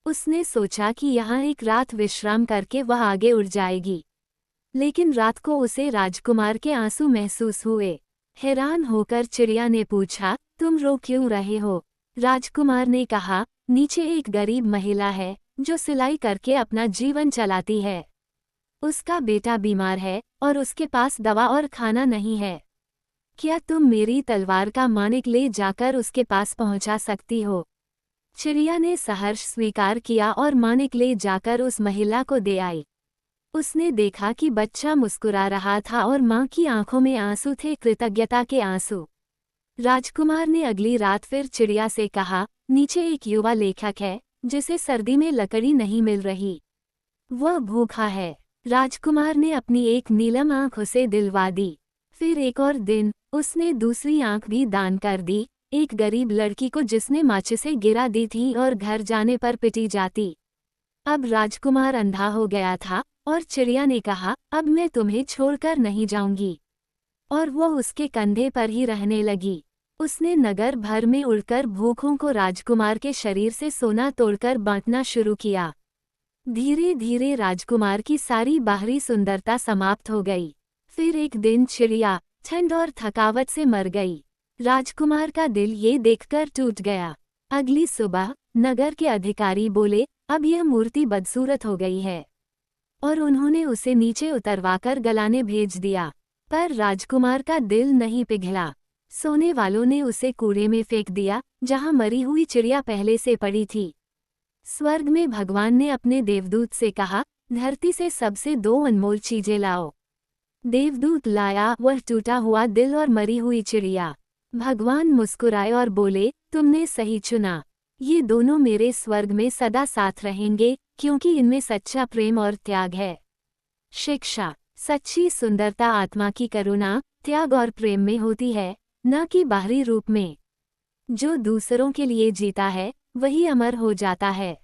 उसने सोचा कि यहाँ एक रात विश्राम करके वह आगे उड़ जाएगी, लेकिन रात को उसे राजकुमार के आंसू महसूस हुए। हैरान होकर चिड़िया ने पूछा, तुम रो क्यों रहे हो? राजकुमार ने कहा, नीचे एक गरीब महिला है जो सिलाई करके अपना जीवन चलाती है। उसका बेटा बीमार है और उसके पास दवा और खाना नहीं है। क्या तुम मेरी तलवार का मानिक ले जाकर उसके पास पहुंचा सकती हो? चिड़िया ने सहर्ष स्वीकार किया और मानिक ले जाकर उस महिला को दे आई। उसने देखा कि बच्चा मुस्कुरा रहा था और माँ की आंखों में आंसू थे, कृतज्ञता के आंसू। राजकुमार ने अगली रात फिर चिड़िया से कहा, नीचे एक युवा लेखक है जिसे सर्दी में लकड़ी नहीं मिल रही। वह भूखा है। राजकुमार ने अपनी एक नीलम आंख उसे दिलवा दी। फिर एक और दिन उसने दूसरी आंख भी दान कर दी, एक गरीब लड़की को जिसने माचिसें गिरा दी थी और घर जाने पर पिटी जाती। अब राजकुमार अंधा हो गया था और चिड़िया ने कहा, अब मैं तुम्हें छोड़कर नहीं जाऊंगी। और वह उसके कंधे पर ही रहने लगी। उसने नगर भर में उड़कर भूखों को राजकुमार के शरीर से सोना तोड़कर बांटना शुरू किया। धीरे धीरे राजकुमार की सारी बाहरी सुंदरता समाप्त हो गई। फिर एक दिन चिड़िया ठंड और थकावट से मर गई। राजकुमार का दिल ये देखकर टूट गया। अगली सुबह नगर के अधिकारी बोले, अब यह मूर्ति बदसूरत हो गई है, और उन्होंने उसे नीचे उतरवाकर गलाने भेज दिया। पर राजकुमार का दिल नहीं पिघला। सोने वालों ने उसे कूड़े में फेंक दिया जहां मरी हुई चिड़िया पहले से पड़ी थी। स्वर्ग में भगवान ने अपने देवदूत से कहा, धरती से सबसे 2 अनमोल चीजें लाओ। देवदूत लाया वह टूटा हुआ दिल और मरी हुई चिड़िया। भगवान मुस्कुराए और बोले, तुमने सही चुना। ये दोनों मेरे स्वर्ग में सदा साथ रहेंगे क्योंकि इनमें सच्चा प्रेम और त्याग है। शिक्षा। सच्ची सुंदरता आत्मा की करुणा, त्याग और प्रेम में होती है, न कि बाहरी रूप में। जो दूसरों के लिए जीता है वही अमर हो जाता है।